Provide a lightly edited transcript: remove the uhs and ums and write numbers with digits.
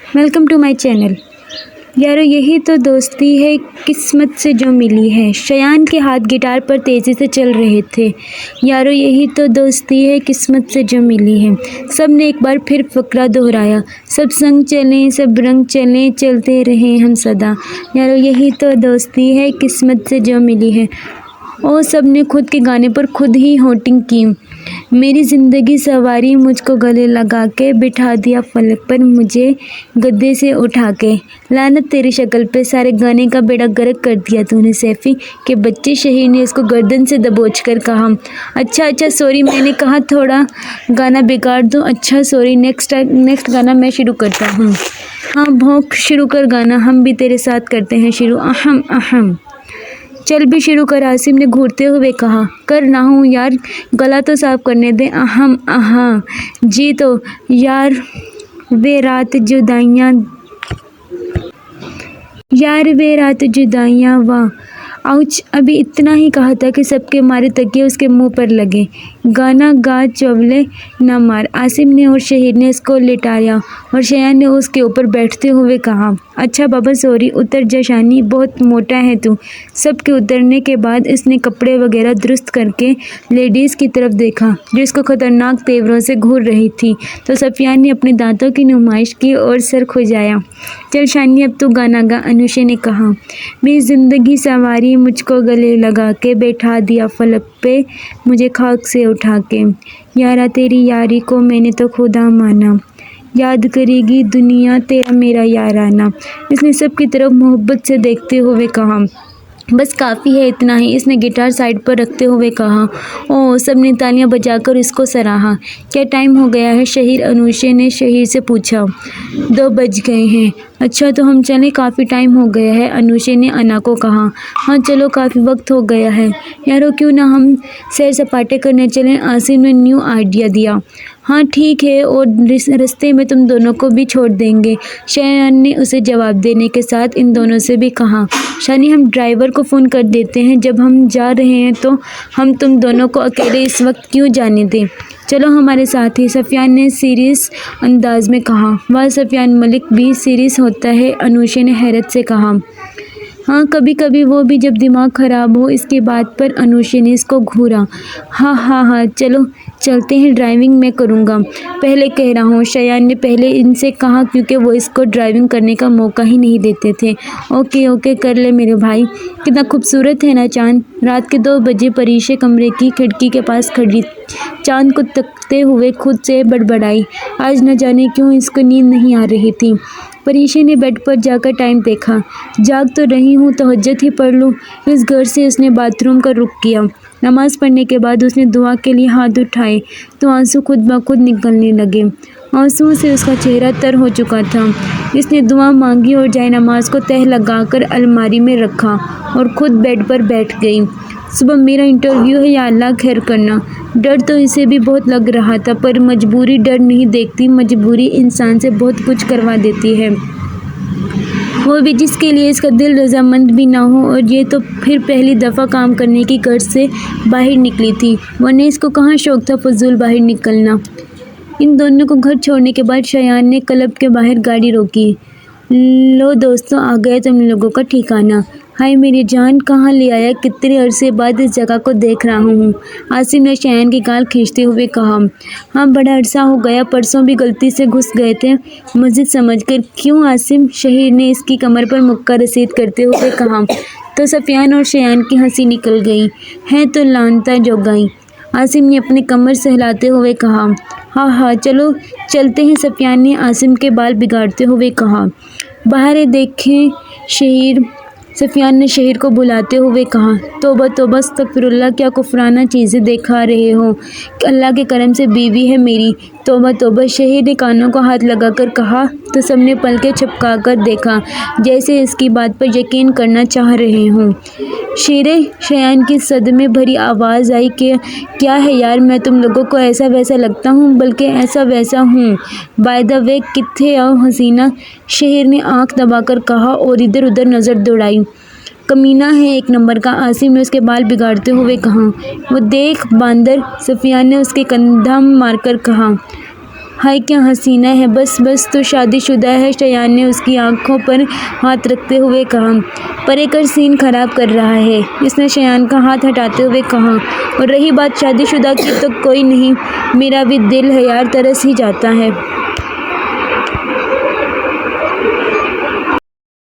Welcome to my channel. यारो यही तो दोस्ती है किस्मत से जो मिली है। शयान के हाथ गिटार पर तेज़ी से चल रहे थे। यारो यही तो दोस्ती है किस्मत से जो मिली है। सब ने एक बार फिर फकरा दोहराया। सब संग चलें सब रंग चलें चलते रहें हम सदा। यारो यही तो दोस्ती है किस्मत से जो मिली है। और सब ने खुद के गाने पर खुद ही होटिंग की। मेरी ज़िंदगी सवारी मुझको गले लगा के बिठा दिया फलक पर मुझे गद्दे से उठा के। लानत तेरी शक्ल पे सारे गाने का बेड़ा गर्क कर दिया तूने सैफ़ी के बच्चे। शहीर ने इसको गर्दन से दबोच कर कहा। अच्छा सॉरी, मैंने कहा थोड़ा गाना बिगाड़ दूँ। अच्छा सॉरी, नेक्स्ट गाना मैं शुरू करता हूँ। हाँ भौंक शुरू कर गाना, हम भी तेरे साथ करते हैं शुरू। अहम अहम चल भी शुरू कर, आसिम ने घूरते हुए कहा। कर ना हूँ यार, गला तो साफ करने दे। अहम अहाँ जी तो यार वे रात जुदाइयाँ वाह। आउच, अभी इतना ही कहा था कि सबके मारे तकिए उसके मुंह पर लगे। गाना गा चवले न मार। आसिम ने और शहीद ने इसको लिटाया और शयान ने उसके ऊपर बैठते हुए कहा। अच्छा बाबा सॉरी, उतर जा शानी, बहुत मोटा है तू। सबके उतरने के बाद इसने कपड़े वगैरह दुरुस्त करके लेडीज़ की तरफ देखा जो इसको खतरनाक तेवरों से घूर रही थी तो सफियान ने अपने दांतों की नुमाइश की और सर खुजाया। चल शानी अब तू गाना गा, अनुषे ने कहा। मेरी ज़िंदगी सवारी मुझको गले लगा के बैठा दिया फलक पे मुझे खाक से उठा के। यारा तेरी यारी को मैंने तो खुदा माना, याद करेगी दुनिया तेरा मेरा याराना। इसने सबकी तरफ मोहब्बत से देखते हुए कहा। बस काफ़ी है इतना ही, इसने गिटार साइड पर रखते हुए कहा। ओह, सबने तालियां बजाकर इसको सराहा। क्या टाइम हो गया है शहीर, अनुषे ने शहीर से पूछा। 2 बज गए हैं। अच्छा तो हम चलें, काफ़ी टाइम हो गया है, अनुषे ने अना को कहा। हाँ चलो, काफ़ी वक्त हो गया है। यारो क्यों ना हम सैर सपाटे करने चलें, आसिम ने न्यू आइडिया दिया। हाँ ठीक है, और रास्ते में तुम दोनों को भी छोड़ देंगे, शयान ने उसे जवाब देने के साथ इन दोनों से भी कहा। शानी हम ड्राइवर को फ़ोन कर देते हैं, जब हम जा रहे हैं तो हम तुम दोनों को अकेले इस वक्त क्यों जाने दें। चलो हमारे साथ ही, सफियान ने सीरियस अंदाज में कहा। वह सफियान मलिक भी सीरियस होता है, अनुषे ने हैरत से कहा। हाँ कभी कभी वो भी जब दिमाग ख़राब हो। इसके बात पर अनुषे ने इसको घूरा। हाँ चलो चलते हैं, ड्राइविंग मैं करूँगा, पहले कह रहा हूँ, शयान ने पहले इनसे कहा क्योंकि वो इसको ड्राइविंग करने का मौका ही नहीं देते थे। ओके कर ले मेरे भाई। कितना खूबसूरत है ना चाँद। रात के 2 बजे परीशे कमरे की खिड़की के पास खड़ी चाँद को तकते हुए खुद से बड़बड़ाई। आज न जाने क्यों इसको नींद नहीं आ रही थी। परीशे ने बेड पर जाकर टाइम देखा। जाग तो रही हूँ, तहज्जुद ही पढ़ लूँ। इस घर से उसने बाथरूम का रुख किया। नमाज़ पढ़ने के बाद उसने दुआ के लिए हाथ उठाए तो आंसू खुद ब खुद निकलने लगे। आंसुओं से उसका चेहरा तर हो चुका था। इसने दुआ मांगी और जाए नमाज को तह लगाकर अलमारी में रखा और खुद बेड पर बैठ गई। सुबह मेरा इंटरव्यू है, या अल्लाह खैर करना। डर तो इसे भी बहुत लग रहा था, पर मजबूरी डर नहीं देखती। मजबूरी इंसान से बहुत कुछ करवा देती है, वो भी जिसके लिए इसका दिल रजामंद भी ना हो। और ये तो फिर पहली दफ़ा काम करने की गर्ज से बाहर निकली थी, वरना इसको कहाँ शौक़ था फजूल बाहर निकलना। इन दोनों को घर छोड़ने के बाद शयान ने क्लब के बाहर गाड़ी रोकी। लो दोस्तों, आ गया तुम लोगों का ठिकाना। हाय मेरी जान, कहाँ ले आया, कितने अरसे बाद इस जगह को देख रहा हूँ, आसिम ने शयान की गाल खींचते हुए कहा। हाँ बड़ा अरसा हो गया, परसों भी गलती से घुस गए थे मस्जिद समझकर। क्यों आसिम, शहीर ने इसकी कमर पर मुक्का रसीद करते हुए कहा। तो सफियान और शयान की हंसी निकल गई। है तो लानता जोगाई, आसिम ने अपनी कमर सहलाते हुए कहा। हाँ चलो चलते हैं, सफियान ने आसिम के बाल बिगाड़ते हुए कहा। बाहर देखें शहीर, सफियान ने शहीर को बुलाते हुए कहा। तौबा अस्तगफिरुल्लाह, क्या कुफराना चीज़ें दिखा रहे हो। अल्लाह के करम से बीवी है मेरी। तौबा, शहीर ने कानों को हाथ लगाकर कहा तो सबने पलकें झपका कर देखा जैसे इसकी बात पर यकीन करना चाह रहे हों। शेरे, शयान की सदमे भरी आवाज़ आई कि क्या है यार, मैं तुम लोगों को ऐसा वैसा लगता हूँ, बल्कि ऐसा वैसा हूँ। बाय द वे कित्थे आओ हसीना, शहीर ने आँख दबाकर कहा और इधर उधर नज़र दौड़ाई। कमीना है एक नंबर का, आसिम ने उसके बाल बिगाड़ते हुए कहा। वो देख बांदर, सफियान ने उसके कंधा मारकर कहा। ہائے کیا حسینہ ہے، بس بس تو شادی شدہ ہے، شایان نے اس کی آنکھوں پر ہاتھ رکھتے ہوئے کہا۔ پرے کر سین خراب کر رہا ہے، اس نے شایان کا ہاتھ ہٹاتے ہوئے کہا۔ اور رہی بات شادی شدہ کی تو کوئی نہیں، میرا بھی دل ہے یار، ترس ہی جاتا ہے۔